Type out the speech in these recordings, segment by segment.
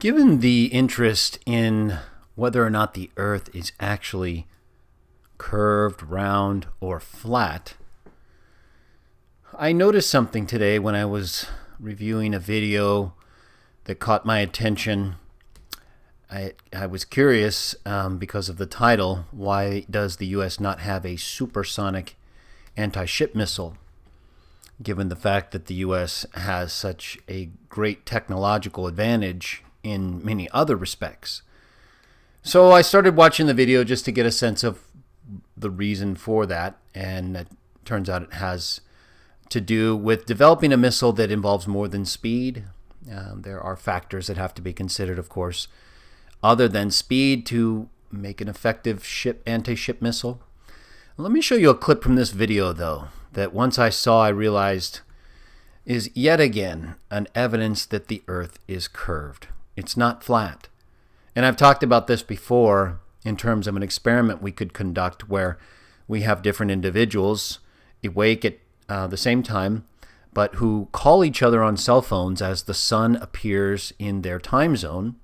Given the interest in whether or not the Earth is actually curved, round, or flat, I noticed something today when I was reviewing a video that caught my attention. I was curious because of the title, why does the U.S. not have a supersonic anti-ship missile, given the fact that the U.S. has such a great technological advantage in many other respects. So I started watching the video just to get a sense of the reason for that, and it turns out it has to do with developing a missile that involves more than speed. There are factors that have to be considered, of course, other than speed to make an effective anti-ship missile. Let me show you a clip from this video, though, that once I saw, I realized is yet again an evidence that the Earth is curved. It's not flat. And I've talked about this before in terms of an experiment we could conduct where we have different individuals awake at the same time, but who call each other on cell phones as the sun appears in their time zone,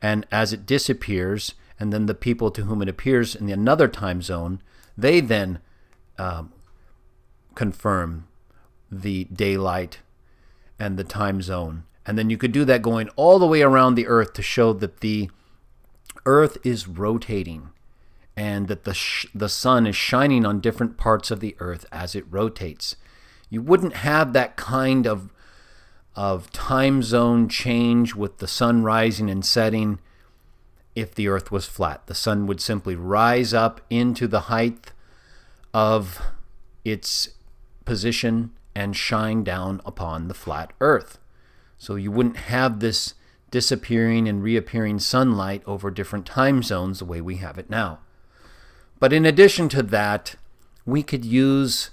and as it disappears, and then the people to whom it appears in another time zone, they then confirm the daylight and the time zone. And then you could do that going all the way around the Earth to show that the Earth is rotating and that the sun is shining on different parts of the Earth as it rotates. You wouldn't have that kind of time zone change with the sun rising and setting if the Earth was flat. The sun would simply rise up into the height of its position and shine down upon the flat Earth. So you wouldn't have this disappearing and reappearing sunlight over different time zones the way we have it now. But in addition to that, we could use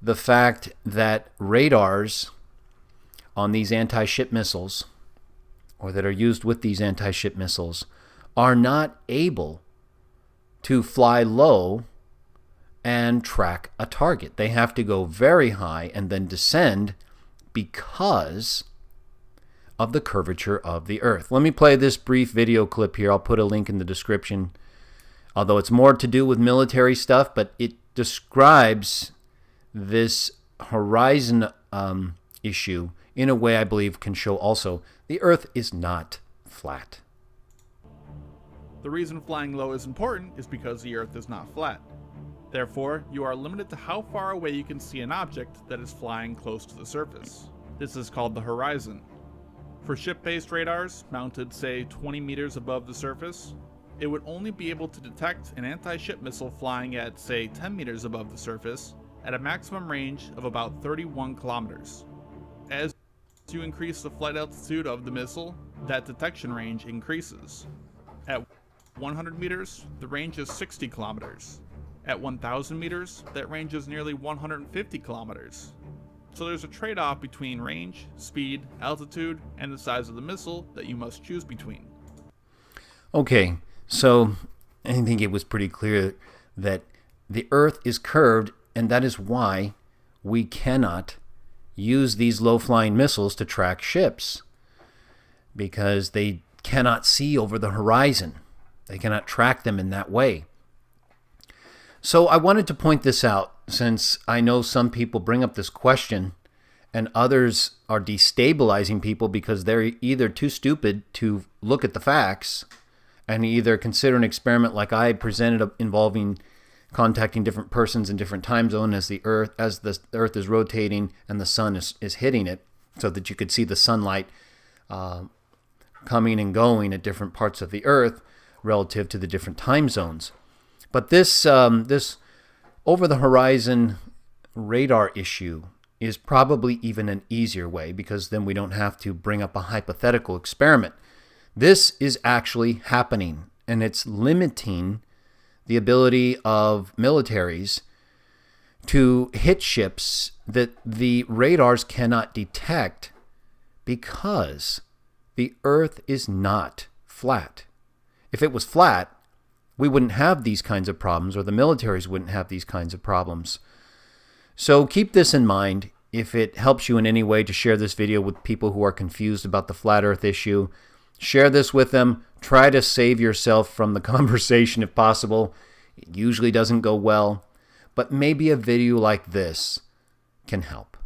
the fact that radars on these anti-ship missiles, or that are used with these anti-ship missiles, are not able to fly low and track a target. They have to go very high and then descend because of the curvature of the Earth. Let me play this brief video clip here. I'll put a link in the description, although it's more to do with military stuff, but it describes this horizon issue in a way I believe can show also the Earth is not flat. The reason flying low is important is because the Earth is not flat. Therefore, you are limited to how far away you can see an object that is flying close to the surface. This is called the horizon. For ship-based radars, mounted say 20 meters above the surface, it would only be able to detect an anti-ship missile flying at say 10 meters above the surface at a maximum range of about 31 kilometers. As you increase the flight altitude of the missile, that detection range increases. At 100 meters, the range is 60 kilometers. At 1,000 meters, that range is nearly 150 kilometers. So there's a trade-off between range, speed, altitude, and the size of the missile that you must choose between. Okay, so I think it was pretty clear that the Earth is curved, and that is why we cannot use these low-flying missiles to track ships, because they cannot see over the horizon. They cannot track them in that way. So I wanted to point this out, since I know some people bring up this question and others are destabilizing people because they're either too stupid to look at the facts and either consider an experiment like I presented involving contacting different persons in different time zones as the Earth is rotating and the sun is hitting it, so that you could see the sunlight coming and going at different parts of the Earth relative to the different time zones. But this over-the-horizon radar issue is probably even an easier way, because then we don't have to bring up a hypothetical experiment. This is actually happening, and it's limiting the ability of militaries to hit ships that the radars cannot detect because the Earth is not flat. If it was flat, we wouldn't have these kinds of problems, or the militaries wouldn't have these kinds of problems. So keep this in mind. If it helps you in any way to share this video with people who are confused about the flat Earth issue, Share this with them. Try to save yourself from the conversation if possible. It usually doesn't go well, but maybe a video like this can help.